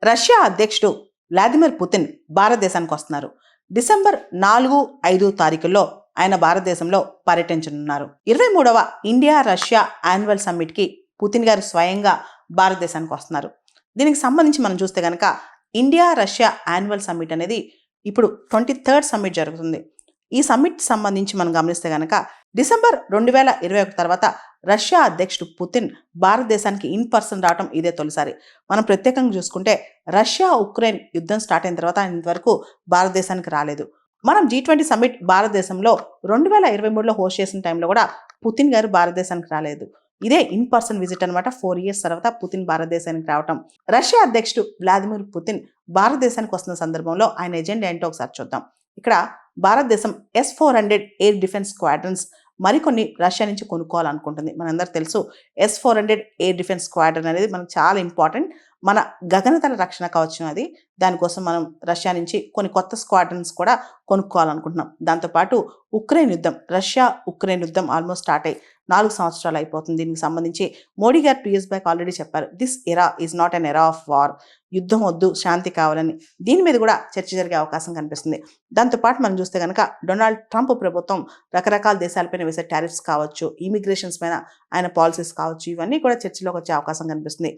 Russia అధ్యక్షుడు Vladimir Putin భారతదేశానికి వస్తున్నారు. డిసెంబర్ 4, 5 తారీఖుల్లో ఆయన భారతదేశంలో పర్యటించనున్నారు. 23వ ఇండియా రష్యా యాన్యువల్ సమ్మిట్కి పుతిన్ గారు స్వయంగా భారతదేశానికి వస్తున్నారు. దీనికి సంబంధించి మనం చూస్తే కనుక ఇండియా రష్యా యాన్యువల్ సమ్మిట్ అనేది ఇప్పుడు 23rd సమ్మిట్ జరుగుతుంది. ఈ సమ్మిట్ సంబంధించి మనం గమనిస్తే కనుక డిసెంబర్ 2021 తర్వాత రష్యా అధ్యక్షుడు పుతిన్ భారతదేశానికి ఇన్ పర్సన్ రావడం ఇదే తొలిసారి. మనం ప్రత్యేకంగా చూసుకుంటే రష్యా ఉక్రెయిన్ యుద్ధం స్టార్ట్ అయిన తర్వాత ఆయన ఇంతవరకు భారతదేశానికి రాలేదు. మనం G20 సమ్మిట్ భారతదేశంలో 2023లో హోస్ట్ చేసిన టైంలో కూడా పుతిన్ గారు భారతదేశానికి రాలేదు. ఇదే ఇన్ పర్సన్ విజిట్ అనమాట. 4 years తర్వాత పుతిన్ భారతదేశానికి రావటం. రష్యా అధ్యక్షుడు వ్లాదిమిర్ పుతిన్ భారతదేశానికి వస్తున్న సందర్భంలో ఆయన ఎజెండా ఏంటో ఒకసారి చూద్దాం. ఇక్కడ భారతదేశం S-400 ఎయిర్ డిఫెన్స్ స్క్వాడ్రన్స్ మరికొన్ని రష్యా నుంచి కొనుక్కోవాలనుకుంటుంది. మనందరూ తెలుసు S-400 ఎయిర్ డిఫెన్స్ స్క్వాడ్రన్ అనేది మనకు చాలా ఇంపార్టెంట్. మన గగనతల రక్షణ కవచం అది. దానికోసం మనం రష్యా నుంచి కొన్ని కొత్త స్క్వాడ్రన్స్ కూడా కొనుక్కోవాలనుకుంటున్నాం. దాంతోపాటు ఉక్రెయిన్ యుద్ధం, రష్యా ఉక్రెయిన్ యుద్ధం ఆల్మోస్ట్ స్టార్ట్ అయ్యి 4 సంవత్సరాలు అయిపోతుంది. దీనికి సంబంధించి మోడీ గారు 2 years బ్యాక్ ఆల్రెడీ చెప్పారు, this era is not an era of war, యుద్ధం వద్దు, శాంతి కావాలని. దీని మీద కూడా చర్చ జరిగే అవకాశం కనిపిస్తుంది. దాంతోపాటు మనం చూస్తే కనుక డొనాల్డ్ ట్రంప్ ప్రభుత్వం రకరకాల దేశాలపైన వేసే టారిఫ్స్ కావచ్చు, ఇమిగ్రేషన్స్ పైన ఆయన పాలసీస్ కావచ్చు, ఇవన్నీ కూడా చర్చలోకి వచ్చే అవకాశం కనిపిస్తుంది.